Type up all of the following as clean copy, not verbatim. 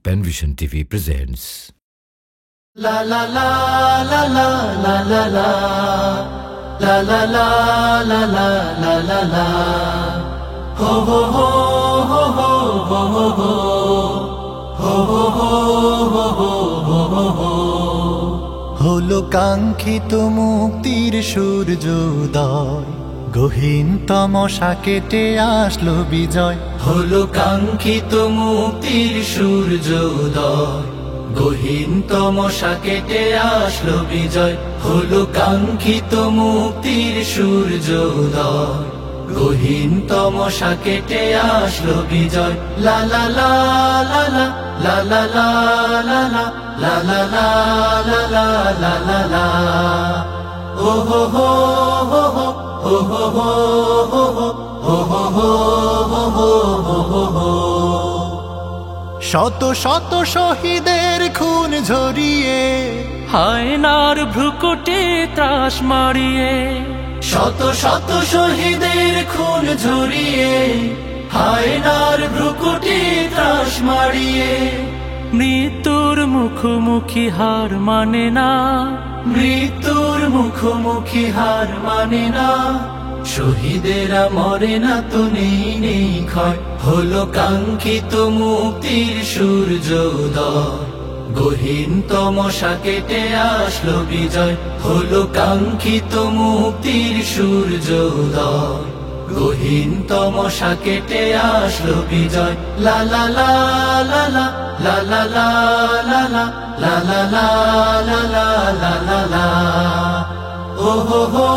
Penvision TV presents. La la la la la la la la la la la la la la la la ho ho ho ho ho ho ho ho ho ho ho ho ho হলো কাঙ্ক্ষিত মুক্তির সূর্যোদয়, গহীন তমসা কেটে আসলো বিজয়। হলো কাঙ্ক্ষিত মুক্তির সূর্যোদয়, গহীন তমসা কেটে আসলো বিজয়। হলো কাঙ্ক্ষিত মুক্তির সূর্যোদয়, গহীন তমসা কেটে আসলো বিজয়। লা লা লা লা লা লা লা লা লা লা লা লা লা লা লা লা লা ও হো হো হো হো হো হো হো হো হো হো হো হো। শত শত শহীদের খুন ঝরিয়ে, হায়নার ভ্রুকুটে ত্রাস মারিয়ে, শত শত শহীদের খুন ঝরিয়ে, হায়নার ভ্রুকুটে ত্রাস মারিয়ে। মৃত্যুর মুখোমুখি হার মানে না, মৃত্যুর মুখোমুখি হার মানে না। শহীদেরা মরে না তো নেই নেই ক্ষয়। হলো কাঙ্ক্ষিত মুক্তির সূর্যোদয়, গহীন তমসা কেটে আসলো বিজয়। হলো কাঙ্ক্ষিত মুক্তির সূর্যোদয়, গহীন তমসা কেটে আসলো বিজয়। লা লা লা লা লা লা লা লা লা লা লা লা লা লা লা লা লা ও হো হো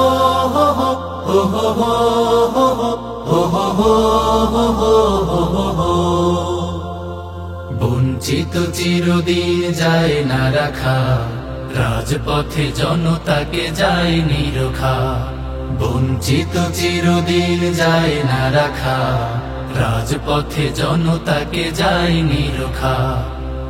হো হো হো হো হো হো হো হো হো হো। বঞ্চিত চিরদিন যায় না রাখা, রাজপথে জনতাকে যায় নিরখা। বঞ্চিত চিরদিন যায় না রাখা, রাজপথে জনতাকে যায় নিরখা।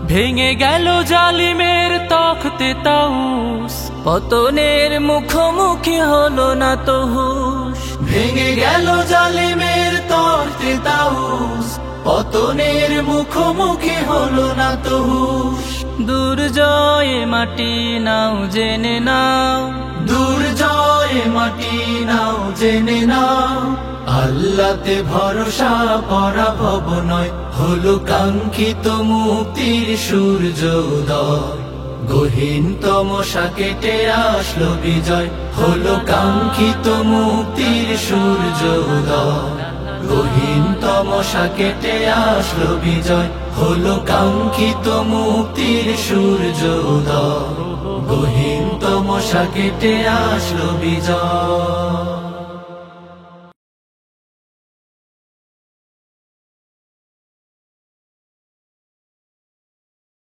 ভেঙে গেল জালিমের তখতে তাউস, পতনের মুখোমুখি হলো না তো হুঁশ। ভেঙে গেল জালিমের তখতে তাউস, পতনের মুখোমুখি হলো না তো হুঁশ। দুর্জয়ে মাটি নাও জেনে নাও, দুর্জয়ে মাটি নাও জেনে নাও। আল্লাহতে ভরসা পরাভব নয়। হলো কাঙ্ক্ষিত মুক্তির সূর্যোদয়, গহীন তমসা কেটে আসলো বিজয়। হলো কাঙ্ক্ষিত মুক্তির সূর্যোদয়, গহীন তমসা কেটে আসলো বিজয়। হলো কাঙ্ক্ষিত মুক্তির সূর্যোদয়, গহীন তমসা কেটে আসলো বিজয়।